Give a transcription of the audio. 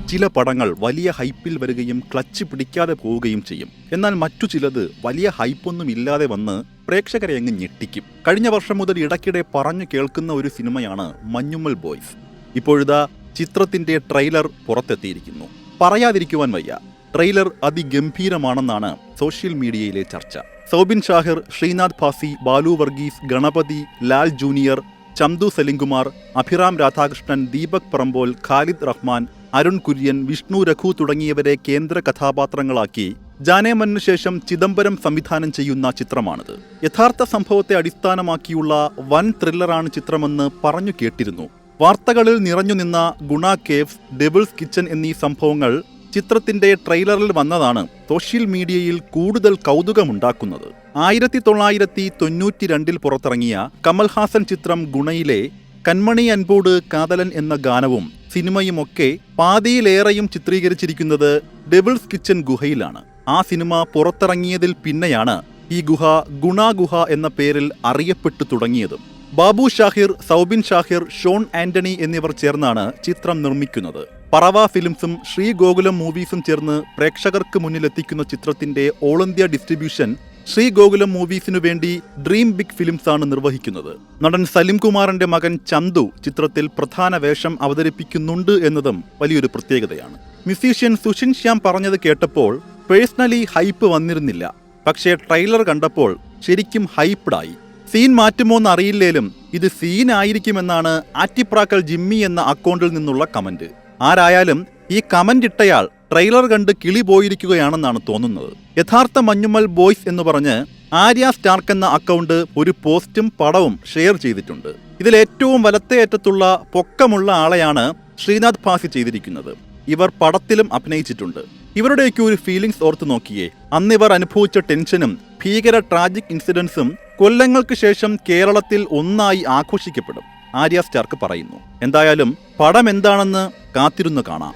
ചില പടങ്ങൾ വലിയ ഹൈപ്പിൽ വരികയും ക്ലച്ച് പിടിക്കാതെ പോവുകയും ചെയ്യും. എന്നാൽ മറ്റു ചിലത് വലിയ ഹൈപ്പൊന്നും ഇല്ലാതെ വന്ന് പ്രേക്ഷകരെ അങ്ങ് ഞെട്ടിക്കും. കഴിഞ്ഞ വർഷം മുതൽ ഇടയ്ക്കിടെ പറഞ്ഞു കേൾക്കുന്ന ഒരു സിനിമയാണ് മഞ്ഞുമ്മൽ ബോയ്സ്. ഇപ്പോഴിതാ ചിത്രത്തിന്റെ ട്രെയിലർ പുറത്തെത്തിയിരിക്കുന്നു. പറയാതിരിക്കുവാൻ വയ്യ, ട്രെയിലർ അതിഗംഭീരമാണെന്നാണ് സോഷ്യൽ മീഡിയയിലെ ചർച്ച. സൗബിൻ ഷാഹിർ, ശ്രീനാഥ് ഭാസി, ബാലു വർഗീസ്, ഗണപതി, ലാൽ ജൂനിയർ, ചന്തു സലിംകുമാർ, അഭിറാം രാധാകൃഷ്ണൻ, ദീപക് പറമ്പോൽ, ഖാലിദ് റഹ്മാൻ, അരുൺ കുര്യൻ, വിഷ്ണു രഘു തുടങ്ങിയവരെ കേന്ദ്ര കഥാപാത്രങ്ങളാക്കി ജാനേമനു ശേഷം ചിദംബരം സംവിധാനം ചെയ്യുന്ന ചിത്രമാണിത്. യഥാർത്ഥ സംഭവത്തെ അടിസ്ഥാനമാക്കിയുള്ള വൻ ത്രില്ലറാണ് ചിത്രമെന്ന് പറഞ്ഞു കേട്ടിരുന്നു. വാർത്തകളിൽ നിറഞ്ഞുനിന്ന ഗുണ കേവ്സ്, ഡെവിൾസ് കിച്ചൺ എന്നീ സംഭവങ്ങൾ ചിത്രത്തിന്റെ ട്രെയിലറിൽ വന്നതാണ് സോഷ്യൽ മീഡിയയിൽ കൂടുതൽ കൗതുകമുണ്ടാക്കുന്നത്. 1992 പുറത്തിറങ്ങിയ കമൽഹാസൻ ചിത്രം ഗുണയിലെ കൺമണി അൻപോട് കാതലൻ എന്ന ഗാനവും സിനിമയുമൊക്കെ പാതിയിലേറെയും ചിത്രീകരിച്ചിരിക്കുന്നത് ഡെവിൾസ് കിച്ചൺ ഗുഹയിലാണ്. ആ സിനിമ പുറത്തിറങ്ങിയതിൽ പിന്നെയാണ് ഈ ഗുഹ ഗുണ എന്ന പേരിൽ അറിയപ്പെട്ടു തുടങ്ങിയതും. ബാബു ഷാഹിർ, സൗബിൻ ഷാഹിർ, ഷോൺ ആന്റണി എന്നിവർ ചേർന്നാണ് ചിത്രം നിർമ്മിക്കുന്നത്. പറവ ഫിലിംസും ശ്രീ ഗോകുലം മൂവീസും ചേർന്ന് പ്രേക്ഷകർക്ക് മുന്നിലെത്തിക്കുന്ന ചിത്രത്തിന്റെ all India distribution Sree Gokulam മൂവീസിനു വേണ്ടി ഡ്രീം ബിഗ് ഫിലിംസ് ആണ് നിർവഹിക്കുന്നത്. നടൻ സലിം കുമാറിന്റെ മകൻ ചന്തു ചിത്രത്തിൽ പ്രധാന വേഷം അവതരിപ്പിക്കുന്നുണ്ട് എന്നതും വലിയൊരു പ്രത്യേകതയാണ്. മ്യൂസീഷ്യൻ സുഷിൻ ശ്യാം പറഞ്ഞത് കേട്ടപ്പോൾ പേഴ്സണലി ഹൈപ്പ് വന്നിരുന്നില്ല. പക്ഷേ ട്രെയിലർ കണ്ടപ്പോൾ ശരിക്കും ഹൈപ്ഡായി. സീൻ മാറ്റുമോന്ന് അറിയില്ലേലും ഇത് സീൻ ആയിരിക്കുമെന്നാണ് ആറ്റിപ്രാക്കൽ ജിമ്മി എന്ന അക്കൗണ്ടിൽ നിന്നുള്ള കമന്റ്. ആരായാലും ഈ കമന്റ് ഇട്ടയാൾ ട്രെയിലർ കണ്ട് കിളി പോയിരിക്കുകയാണെന്നാണ് തോന്നുന്നത്. യഥാർത്ഥ മഞ്ഞുമ്മൽ ബോയ്സ് എന്ന് പറഞ്ഞ് ആര്യ സ്റ്റാർക്ക് എന്ന അക്കൗണ്ട് ഒരു പോസ്റ്റും പടവും ഷെയർ ചെയ്തിട്ടുണ്ട്. ഇതിലേറ്റവും വലത്തേ അറ്റത്തുള്ള പൊക്കമുള്ള ആളെയാണ് ശ്രീനാഥ് ഭാസി ചെയ്തിരിക്കുന്നത്. ഇവർ പടത്തിലും അഭിനയിച്ചിട്ടുണ്ട്. ഇവരുടെയൊക്കെ ഒരു ഫീലിംഗ്സ് ഓർത്ത് നോക്കിയേ. അന്നിവർ അനുഭവിച്ച ടെൻഷനും ഭീകര ട്രാജിക് ഇൻസിഡൻസും കൊല്ലങ്ങൾക്ക് ശേഷം കേരളത്തിൽ ഒന്നായി ആഘോഷിക്കപ്പെടും, ആര്യ സ്റ്റാർക്ക് പറയുന്നു. എന്തായാലും പടം എന്താണെന്ന് കാത്തിരുന്ന് കാണാം.